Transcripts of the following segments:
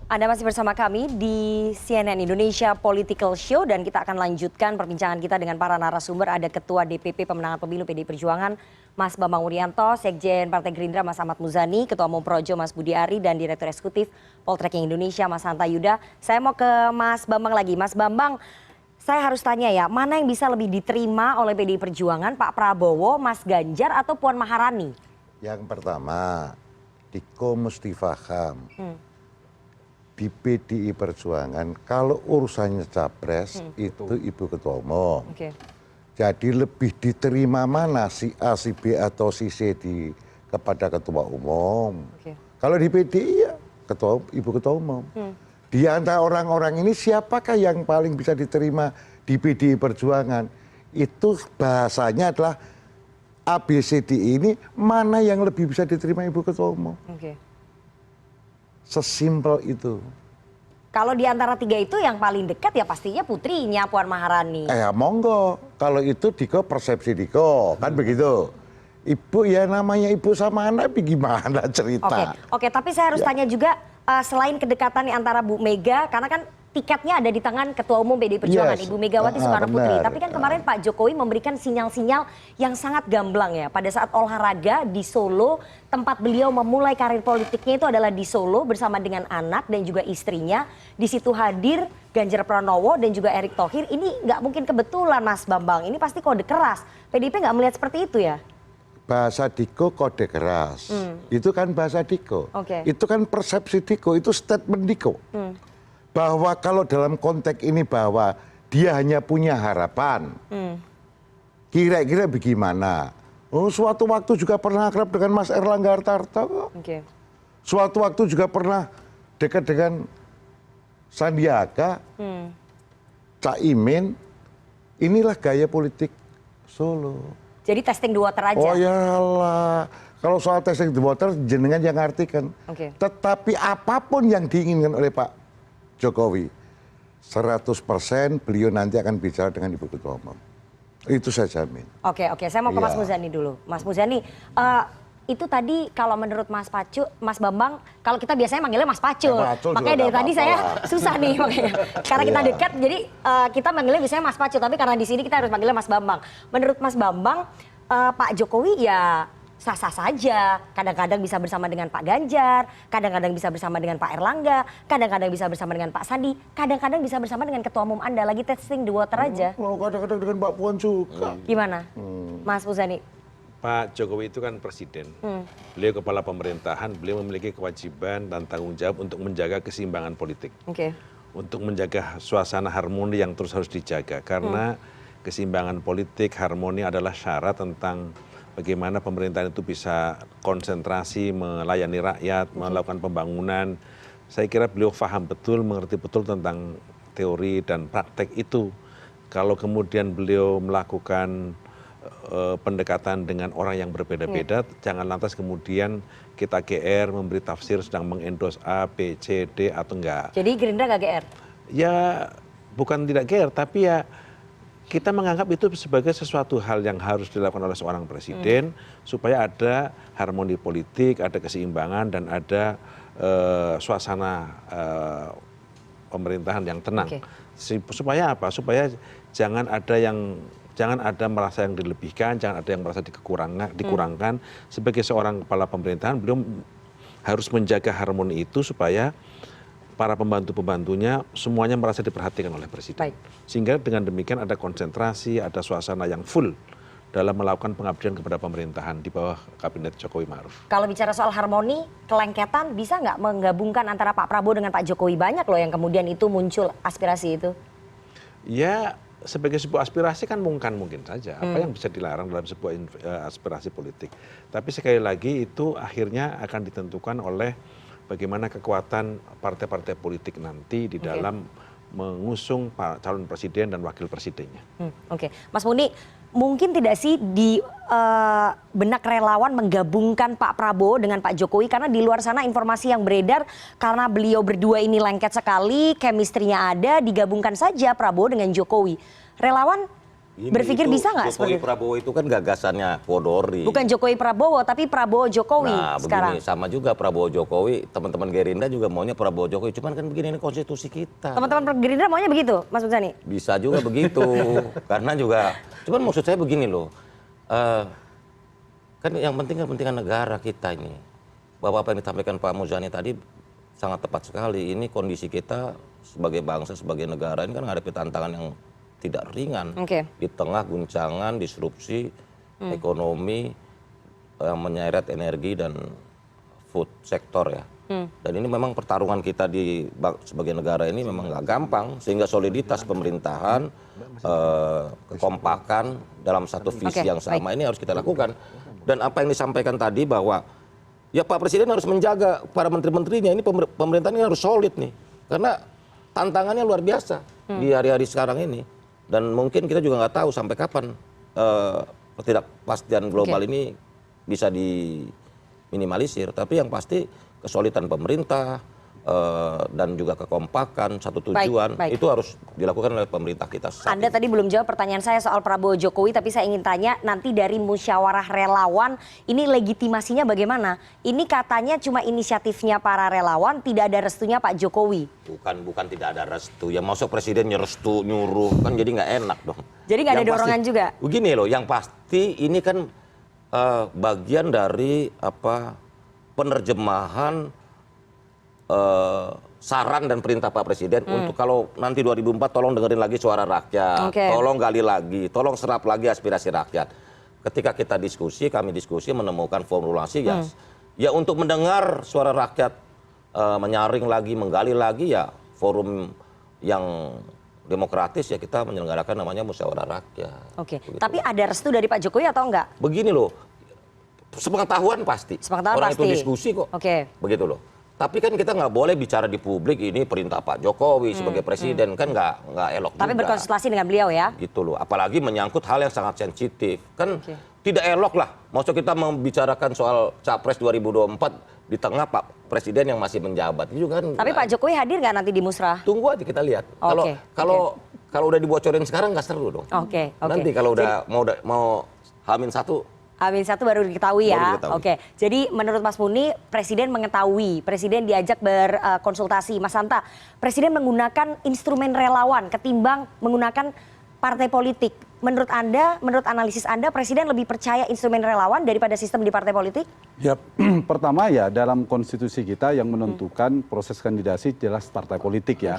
Anda masih bersama kami di CNN Indonesia Political Show dan kita akan lanjutkan perbincangan kita dengan para narasumber. Ada Ketua DPP Pemenangan Pemilu PDI Perjuangan, Mas Bambang Wuryanto, Sekjen Partai Gerindra, Mas Ahmad Muzani, Ketua Umum Projo, Mas Budi Ari, dan Direktur Eksekutif Poltreking Indonesia, Mas Hanta Yuda. Saya mau ke Mas Bambang lagi. Mas Bambang, saya harus tanya ya, mana yang bisa lebih diterima oleh PDI Perjuangan, Pak Prabowo, Mas Ganjar, atau Puan Maharani? Yang pertama, Diko mesti paham. Di PDI Perjuangan kalau urusannya capres itu Ibu Ketua Umum. Jadi lebih diterima mana si A, si B atau si C kepada Ketua Umum. Kalau di PDI ya Ibu Ketua Umum. Di antara orang-orang ini siapakah yang paling bisa diterima di PDI Perjuangan? Itu bahasanya adalah ABCD ini mana yang lebih bisa diterima Ibu Ketua Umum. Sesimpel itu. Kalau di antara tiga itu yang paling dekat ya pastinya putrinya Puan Maharani. Monggo. Kalau itu Diko persepsi Diko, kan begitu. Ibu ya namanya ibu sama anak gimana cerita. Oke, tapi saya harus tanya juga selain kedekatan antara Bu Mega, karena kan tiketnya ada di tangan Ketua Umum PDI Perjuangan, Ibu Megawati Soekarno Putri. Tapi kan kemarin Pak Jokowi memberikan sinyal-sinyal yang sangat gamblang ya. Pada saat olahraga di Solo, tempat beliau memulai karir politiknya itu adalah di Solo bersama dengan anak dan juga istrinya. Di situ hadir Ganjar Pranowo dan juga Erick Thohir. Ini nggak mungkin kebetulan Mas Bambang, ini pasti kode keras. PDIP nggak melihat seperti itu ya? Bahasa Diko kode keras. Itu kan bahasa Diko. Itu kan persepsi Diko, itu statement Diko. Bahwa kalau dalam konteks ini bahwa dia hanya punya harapan, kira-kira bagaimana? Suatu waktu juga pernah akrab dengan Mas Erlangga Hartarto. Suatu waktu juga pernah dekat dengan Sandiaga, Caimin. Inilah gaya politik Solo. Jadi testing the water aja? Oh ya Allah, kalau soal testing the water jenengan yang artikan. Tetapi apapun yang diinginkan oleh Pak Jokowi, 100% beliau nanti akan bicara dengan Ibu Ketua Umum. Itu saya jamin. Oke, saya mau ke Mas Muzani dulu. Mas Muzani, itu tadi kalau menurut Mas Bambang, kalau kita biasanya manggilnya Mas Pacul. Makanya dari tadi saya susah nih makanya. Karena kita dekat, jadi kita manggilnya biasanya Mas Pacul. Tapi karena di sini kita harus manggilnya Mas Bambang. Menurut Mas Bambang, Pak Jokowi ya sah-sah saja, kadang-kadang bisa bersama dengan Pak Ganjar, kadang-kadang bisa bersama dengan Pak Erlangga, kadang-kadang bisa bersama dengan Pak Sandi, kadang-kadang bisa bersama dengan Ketua Umum Anda, lagi testing the water aja. Kadang-kadang dengan Mbak Puan juga. Gimana, Mas Muzani? Pak Jokowi itu kan presiden, beliau kepala pemerintahan, beliau memiliki kewajiban dan tanggung jawab untuk menjaga keseimbangan politik. Untuk menjaga suasana harmoni yang terus harus dijaga, karena keseimbangan politik, harmoni adalah syarat tentang bagaimana pemerintahan itu bisa konsentrasi, melayani rakyat, melakukan pembangunan. Saya kira beliau paham betul, mengerti betul tentang teori dan praktek itu. Kalau kemudian beliau melakukan pendekatan dengan orang yang berbeda-beda, jangan lantas kemudian kita GR, memberi tafsir sedang mengendos A, B, C, D atau enggak. Jadi Gerindra nggak GR? Ya bukan tidak GR, tapi ya kita menganggap itu sebagai sesuatu hal yang harus dilakukan oleh seorang presiden supaya ada harmoni politik, ada keseimbangan dan ada suasana pemerintahan yang tenang. Supaya apa? Supaya jangan ada merasa yang dilebihkan, jangan ada yang merasa dikurangkan. Sebagai seorang kepala pemerintahan, beliau harus menjaga harmoni itu supaya para pembantu-pembantunya semuanya merasa diperhatikan oleh presiden. Sehingga dengan demikian ada konsentrasi, ada suasana yang full dalam melakukan pengabdian kepada pemerintahan di bawah kabinet Jokowi Ma'ruf. Kalau bicara soal harmoni, kelengketan, bisa nggak menggabungkan antara Pak Prabowo dengan Pak Jokowi? Banyak loh yang kemudian itu muncul aspirasi itu. Ya, sebagai sebuah aspirasi kan mungkin saja. Apa yang bisa dilarang dalam sebuah aspirasi politik. Tapi sekali lagi itu akhirnya akan ditentukan oleh bagaimana kekuatan partai-partai politik nanti di dalam mengusung calon presiden dan wakil presidennya. Mas Muni, mungkin tidak sih di benak relawan menggabungkan Pak Prabowo dengan Pak Jokowi, karena di luar sana informasi yang beredar karena beliau berdua ini lengket sekali, chemistry-nya ada, digabungkan saja Prabowo dengan Jokowi. Relawan Berpikir bisa nggak Jokowi Prabowo itu kan gagasannya Kodori. Bukan Jokowi Prabowo, tapi Prabowo Jokowi Nah, sekarang. begini, sama juga Prabowo Jokowi, teman-teman Gerindra juga maunya Prabowo Jokowi. Cuman kan begini, ini konstitusi kita. Teman-teman Gerindra maunya begitu, Mas Muzani? Bisa juga begitu, karena juga, cuman maksud saya begini loh, kan yang penting kan kepentingan negara kita ini. Bahwa apa yang disampaikan Pak Muzani tadi sangat tepat sekali. Ini kondisi kita sebagai bangsa, sebagai negara ini kan menghadapi tantangan yang tidak ringan. Di tengah guncangan, disrupsi ekonomi yang menyeret energi dan food sektor ya. Dan ini memang pertarungan kita sebagai negara ini memang nggak gampang, sehingga soliditas pemerintahan, kekompakan dalam satu visi yang sama ini harus kita lakukan. Dan apa yang disampaikan tadi bahwa ya Pak Presiden harus menjaga para menteri-menterinya, ini pemerintahan ini harus solid nih, karena tantangannya luar biasa di hari-hari sekarang ini. Dan mungkin kita juga nggak tahu sampai kapan ketidakpastian global ini bisa diminimalisir. Tapi yang pasti kesolidan pemerintah dan juga kekompakan, satu tujuan, itu harus dilakukan oleh pemerintah kita. Anda tadi belum jawab pertanyaan saya soal Prabowo Jokowi, tapi saya ingin tanya nanti dari musyawarah relawan, ini legitimasinya bagaimana? Ini katanya cuma inisiatifnya para relawan, tidak ada restunya Pak Jokowi. Bukan tidak ada restu, ya masuk presiden nyerestu, nyuruh, kan jadi nggak enak dong. Jadi nggak ada dorongan juga? Begini loh, yang pasti ini kan bagian dari penerjemahan saran dan perintah Pak Presiden untuk kalau nanti 2004 tolong dengerin lagi suara rakyat, tolong gali lagi, tolong serap lagi aspirasi rakyat. Ketika kita diskusi, kami diskusi menemukan formulasi ya untuk mendengar suara rakyat, menyaring lagi, menggali lagi ya forum yang demokratis ya kita menyelenggarakan namanya musyawarah rakyat. Tapi ada restu dari Pak Jokowi atau enggak? Begini loh, sepengetahuan pasti. Orang itu diskusi kok. Begitu loh. Tapi kan kita nggak boleh bicara di publik ini perintah Pak Jokowi sebagai presiden, kan nggak elok juga. Tapi berkonsultasi dengan beliau ya? Gitu loh, apalagi menyangkut hal yang sangat sensitif. Kan tidak elok lah, maksud kita membicarakan soal Capres 2024 di tengah Pak Presiden yang masih menjabat. Itu kan. Tapi Pak Jokowi hadir nggak nanti di musrah? Tunggu aja kita lihat. Kalau udah dibocorin sekarang nggak seru dong. Nanti kalau udah mau H-1 H-1 baru diketahui ya. Jadi menurut Mas Muni, Presiden mengetahui, Presiden diajak berkonsultasi. Mas Hanta, Presiden menggunakan instrumen relawan ketimbang menggunakan partai politik. Menurut Anda, menurut analisis Anda, Presiden lebih percaya instrumen relawan daripada sistem di partai politik? Ya, pertama ya dalam konstitusi kita yang menentukan proses kandidasi jelas partai politik ya.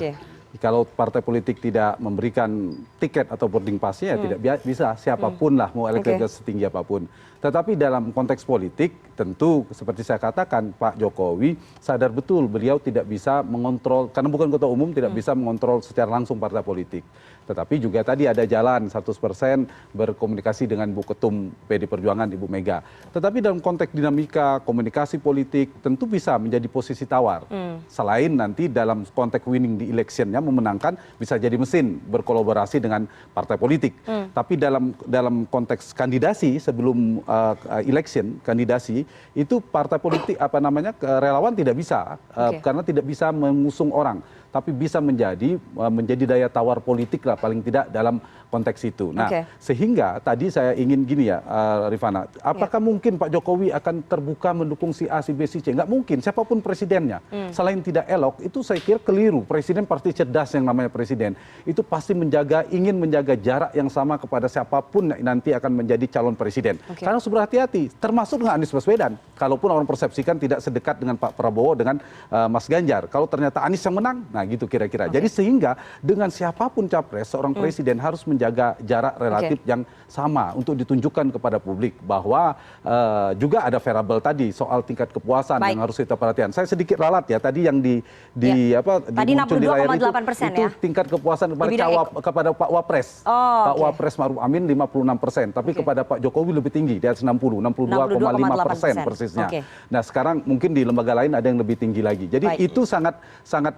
Kalau partai politik tidak memberikan tiket atau boarding pass-nya ya tidak bisa siapapun lah mau elektabilitas setinggi apapun. Tetapi dalam konteks politik tentu seperti saya katakan Pak Jokowi sadar betul beliau tidak bisa mengontrol, karena bukan ketua umum tidak bisa mengontrol secara langsung partai politik. Tetapi juga tadi ada jalan 100% berkomunikasi dengan Bu Ketum PD Perjuangan Ibu Mega. Tetapi dalam konteks dinamika komunikasi politik tentu bisa menjadi posisi tawar. Selain nanti dalam konteks winning di electionnya memenangkan bisa jadi mesin berkolaborasi dengan partai politik. Tapi dalam konteks kandidasi sebelum election kandidasi itu partai politik relawan tidak bisa karena tidak bisa mengusung orang. Tapi bisa menjadi daya tawar politik lah paling tidak dalam konteks itu. Nah, sehingga tadi saya ingin gini ya, Rifana, apakah mungkin Pak Jokowi akan terbuka mendukung si A, si B, si C? Nggak mungkin, siapapun presidennya. Selain tidak elok, itu saya kira keliru. Presiden pasti cerdas yang namanya presiden. Itu pasti ingin menjaga jarak yang sama kepada siapapun nanti akan menjadi calon presiden. Karena harus berhati-hati, termasuk dengan Anies Baswedan. Kalaupun orang persepsikan tidak sedekat dengan Pak Prabowo, dengan Mas Ganjar. Kalau ternyata Anies yang menang, nah gitu kira-kira. Jadi sehingga dengan siapapun capres, seorang presiden harus menjaga jarak relatif yang sama untuk ditunjukkan kepada publik bahwa juga ada variabel tadi soal tingkat kepuasan yang harus kita perhatikan. Saya sedikit ralat ya tadi yang dimuncul di layar itu tingkat kepuasan kepada Pak Wapres. Pak Wapres Maruf Amin 56%, tapi kepada Pak Jokowi lebih tinggi di atas 62,5% persisnya. Nah sekarang mungkin di lembaga lain ada yang lebih tinggi lagi. Jadi itu sangat sangat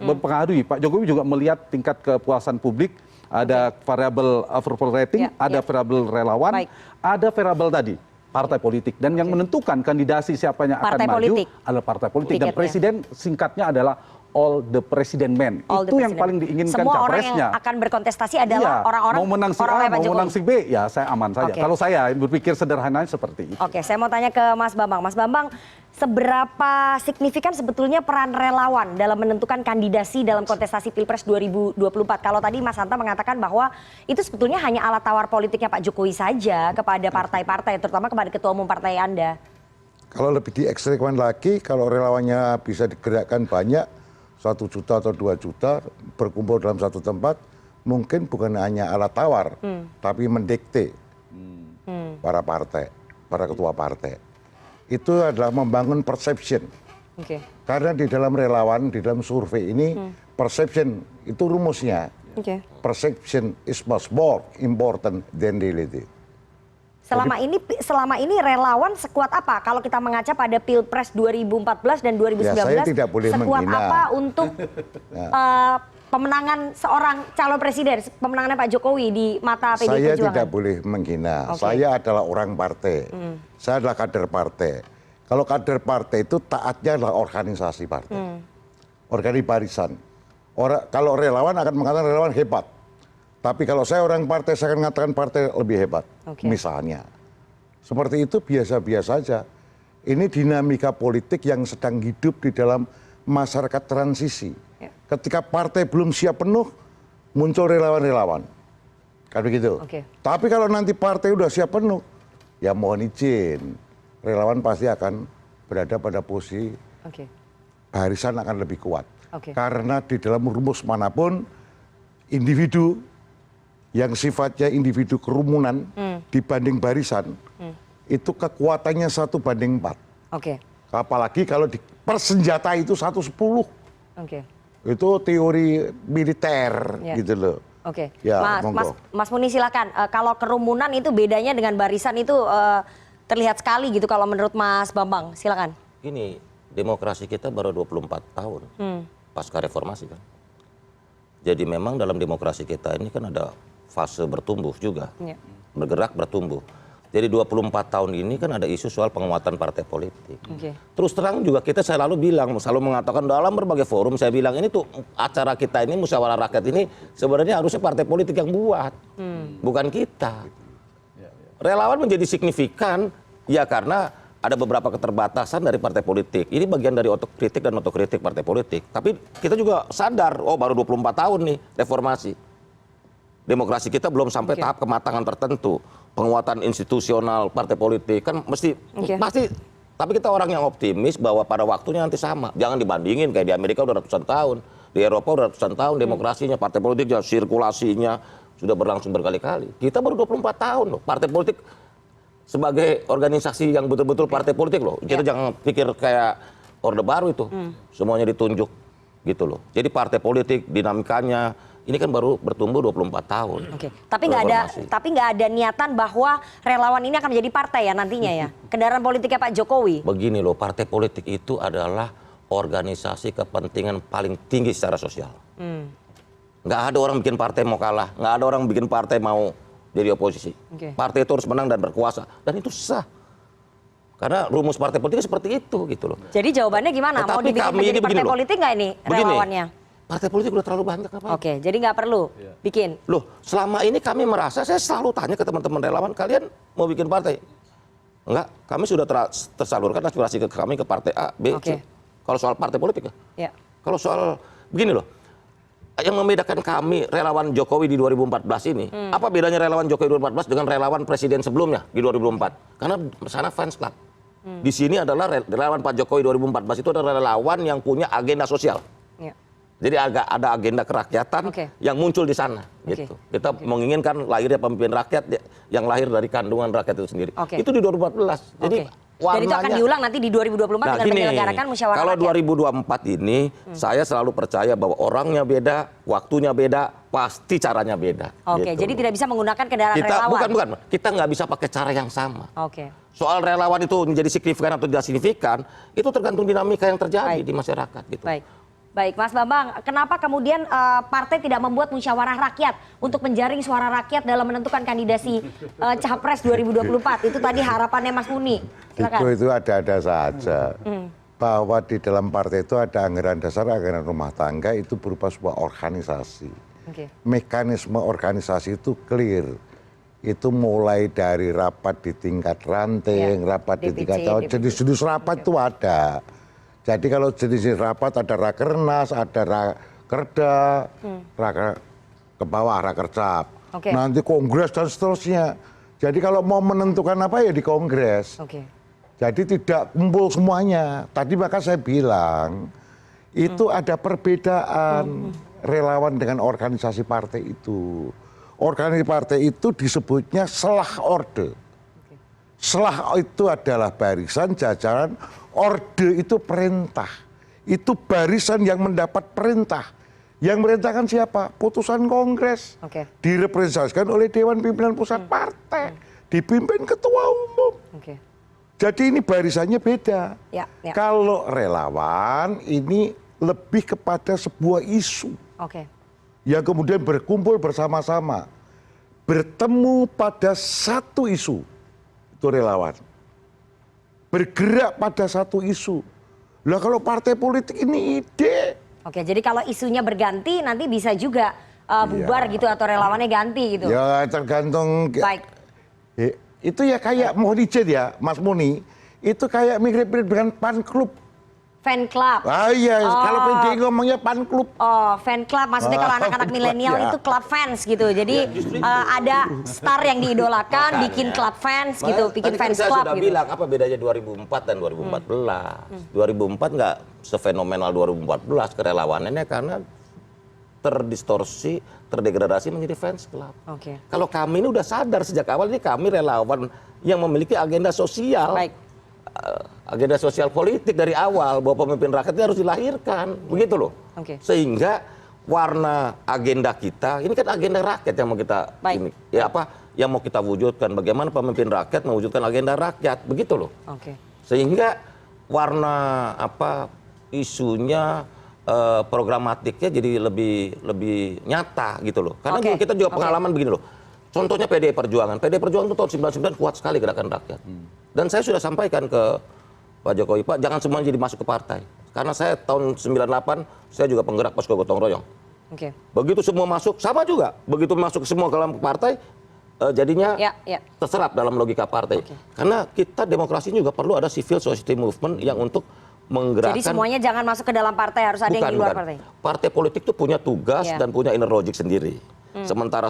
mempengaruhi. Pak Jokowi juga melihat tingkat kepuasan publik. Ada variabel approval rating, ada variabel relawan, ada variabel tadi partai politik, dan yang menentukan kandidasi siapanya akan maju adalah partai politik. Dan presiden singkatnya adalah all the president men. All Itu the yang president. paling diinginkan Semua orang capresnya. yang akan berkontestasi adalah Iya, orang-orang mau menang si A, orang-orang Pak mau Jokowi. menang si B, ya saya aman saja. Oke. Kalau saya berpikir sederhananya seperti itu. Oke, saya mau tanya ke Mas Bambang. Mas Bambang, seberapa signifikan sebetulnya peran relawan dalam menentukan kandidasi dalam kontestasi Pilpres 2024? Kalau tadi Mas Hanta mengatakan bahwa itu sebetulnya hanya alat tawar politiknya Pak Jokowi saja kepada partai-partai, terutama kepada ketua umum partai Anda. Kalau lebih diekstrimkan lagi, kalau relawannya bisa digerakkan banyak, 1 juta atau 2 juta berkumpul dalam satu tempat, mungkin bukan hanya alat tawar, tapi mendikte para partai, para ketua partai. Itu adalah membangun perception. Oke. Karena di dalam relawan, di dalam survei ini, perception itu rumusnya. Oke. Perception is much more important than reality. Selama ini relawan sekuat apa? Kalau kita mengaca pada Pilpres 2014 dan 2019, Ya, saya tidak boleh sekuat menghina. apa untuk pemenangan seorang calon presiden, pemenangannya Pak Jokowi di mata PDI Saya Perjuangan? tidak boleh menghina. Oke. Saya adalah orang partai. Saya adalah kader partai. Kalau kader partai itu taatnya adalah organisasi partai. Organisasi barisan. Kalau relawan akan mengatakan relawan hebat. Tapi kalau saya orang partai, saya akan mengatakan partai lebih hebat. Oke. Misalnya. Seperti itu biasa-biasa saja. Ini dinamika politik yang sedang hidup di dalam masyarakat transisi. Ya. Ketika partai belum siap penuh, muncul relawan-relawan. Kan begitu. Oke. Tapi kalau nanti partai udah siap penuh, ya mohon izin. Relawan pasti akan berada pada posisi Oke. barisan akan lebih kuat. Oke. Karena di dalam rumus manapun, individu yang sifatnya individu kerumunan dibanding barisan, itu kekuatannya 1/4. Oke. Apalagi kalau di persenjata itu 1/10. Oke. Itu teori militer Ya. gitu loh. Oke. Ya, Mas Muni silakan. Kalau kerumunan itu bedanya dengan barisan itu terlihat sekali gitu kalau menurut Mas Bambang. Silakan. Gini, demokrasi kita baru 24 tahun pasca reformasi kan. Jadi memang dalam demokrasi kita ini kan ada fase bertumbuh juga, Ya. bergerak bertumbuh. Jadi 24 tahun ini kan ada isu soal penguatan partai politik. Oke. Terus terang juga kita selalu bilang, selalu mengatakan dalam berbagai forum saya bilang ini tuh acara kita ini musyawarah rakyat ini sebenarnya harusnya partai politik yang buat, bukan kita. Relawan menjadi signifikan ya karena ada beberapa keterbatasan dari partai politik. Ini bagian dari otokritik dan otokritik partai politik. Tapi kita juga sadar, oh baru 24 tahun nih reformasi. Demokrasi kita belum sampai tahap kematangan tertentu. Penguatan institusional partai politik kan pasti. Tapi kita orang yang optimis bahwa pada waktunya nanti sama. Jangan dibandingin kayak di Amerika udah ratusan tahun, di Eropa udah ratusan tahun demokrasinya, partai politiknya, sirkulasinya sudah berlangsung berkali-kali. Kita baru 24 tahun loh. Partai politik sebagai organisasi yang betul-betul partai politik loh. Kita jangan pikir kayak Orde Baru itu. Semuanya ditunjuk gitu loh. Jadi partai politik dinamikanya ini kan baru bertumbuh 24 tahun. Oke. Tapi nggak ada niatan bahwa relawan ini akan menjadi partai ya nantinya ya. Kendaraan politiknya Pak Jokowi. Begini loh, partai politik itu adalah organisasi kepentingan paling tinggi secara sosial. Nggak ada orang bikin partai mau kalah, nggak ada orang bikin partai mau jadi oposisi. Oke. Partai itu harus menang dan berkuasa, dan itu sah. Karena rumus partai politik seperti itu gitu loh. Jadi jawabannya gimana? Mau Tetapi dibikin kami menjadi ini partai begini loh. politik nggak ini relawannya? Partai politik udah terlalu banyak apa? Oke, jadi nggak perlu bikin. Loh, selama ini kami merasa, saya selalu tanya ke teman-teman relawan, kalian mau bikin partai? Enggak, kami sudah tersalurkan aspirasi ke kami ke partai A, B, C. Kalau soal partai politik ya. Kalau soal begini loh, yang membedakan kami relawan Jokowi di 2014 ini, apa bedanya relawan Jokowi 2014 dengan relawan presiden sebelumnya di 2004? Karena sana fans club. Di sini adalah relawan Pak Jokowi 2014 itu adalah relawan yang punya agenda sosial. Ya. Jadi ada agenda kerakyatan yang muncul di sana. Gitu. Kita menginginkan lahirnya pemimpin rakyat yang lahir dari kandungan rakyat itu sendiri. Itu di 2014. Jadi dan itu akan diulang nanti di 2024 dengan menyelenggarakan musyawarah kalau rakyat. 2024 ini saya selalu percaya bahwa orangnya beda, waktunya beda, pasti caranya beda. Oke, gitu. jadi tidak bisa menggunakan kendaraan relawan. Bukan. Kita nggak bisa pakai cara yang sama. Oke. Soal relawan itu menjadi signifikan atau tidak signifikan, itu tergantung dinamika yang terjadi di masyarakat. Gitu. Baik, Mas Bambang, kenapa kemudian partai tidak membuat musyawarah rakyat untuk menjaring suara rakyat dalam menentukan kandidasi Capres 2024? Itu tadi harapannya Mas Muni. Silakan. Itu ada-ada saja. bahwa di dalam partai itu ada anggaran dasar, anggaran rumah tangga itu berupa sebuah organisasi. Mekanisme organisasi itu clear. Itu mulai dari rapat di tingkat ranting, rapat di tingkat tahun, jenis-jenis rapat itu ada. Jadi kalau jenis rapat ada rakernas, ada rakerda, ke bawah rakercap, nanti kongres dan seterusnya. Jadi kalau mau menentukan apa ya di kongres. Jadi tidak kumpul semuanya. Tadi maka saya bilang itu ada perbedaan relawan dengan organisasi partai itu. Organisasi partai itu disebutnya selah orde. Selah itu adalah barisan, jajaran, orde itu perintah. Itu barisan yang mendapat perintah. Yang merintahkan siapa? Putusan kongres. Direpresentasikan oleh Dewan Pimpinan Pusat Partai. Dipimpin ketua umum. Jadi ini barisannya beda. Kalau relawan ini lebih kepada sebuah isu. Yang kemudian berkumpul bersama-sama. Bertemu pada satu isu. Itu relawan. Bergerak pada satu isu. Lah kalau partai politik ini ide. Jadi kalau isunya berganti nanti bisa juga bubar gitu atau relawannya ganti gitu. Ya tergantung. Baik. Itu ya kayak Mohon izin ya Mas Muni. Itu kayak mirip-mirip dengan fan club. Fan club. Iya, kalau PDI ngomongnya fan club. Fan club maksudnya kalau anak-anak milenial itu club fans gitu. Jadi ada star yang diidolakan, bikin club fans gitu, bikin fans club saya sudah bilang apa bedanya 2004 dan 2014. 2004 nggak sefenomenal 2014 kerelawanannya karena terdistorsi, terdegradasi menjadi fans club. Kalau kami ini udah sadar sejak awal ini kami relawan yang memiliki agenda sosial. Agenda sosial politik dari awal bahwa pemimpin rakyat itu harus dilahirkan, begitu loh. Sehingga warna agenda kita ini kan agenda rakyat yang mau kita ini, ya apa yang mau kita wujudkan, bagaimana pemimpin rakyat mewujudkan agenda rakyat, begitu loh. Sehingga warna apa isunya programatiknya jadi lebih nyata gitu loh. Karena kita juga pengalaman begini loh. Contohnya PDI Perjuangan. PDI Perjuangan itu tahun 99 kuat sekali gerakan rakyat. Dan saya sudah sampaikan ke Pak Jokowi, Pak jangan semuanya jadi masuk ke partai. Karena saya tahun 98, saya juga penggerak Posko Gotong Royong. Begitu semua masuk, sama juga. Begitu masuk semua ke dalam partai, jadinya terserap dalam logika partai. Karena kita demokrasi juga perlu ada civil society movement yang untuk menggerakkan. Jadi semuanya jangan masuk ke dalam partai, harus ada yang di luar partai. Partai politik itu punya tugas dan punya inner logic sendiri. Sementara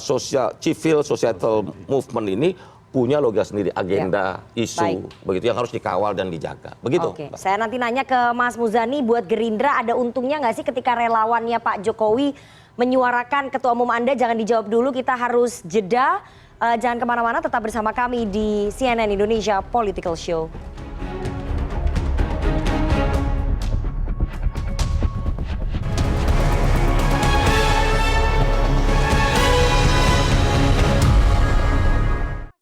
civil societal movement ini punya logika sendiri, agenda, isu, begitu yang harus dikawal dan dijaga. Begitu. Saya nanti nanya ke Mas Muzani, buat Gerindra ada untungnya nggak sih ketika relawannya Pak Jokowi menyuarakan ketua umum Anda? Jangan dijawab dulu, kita harus jeda. Jangan kemana-mana, tetap bersama kami di CNN Indonesia Political Show.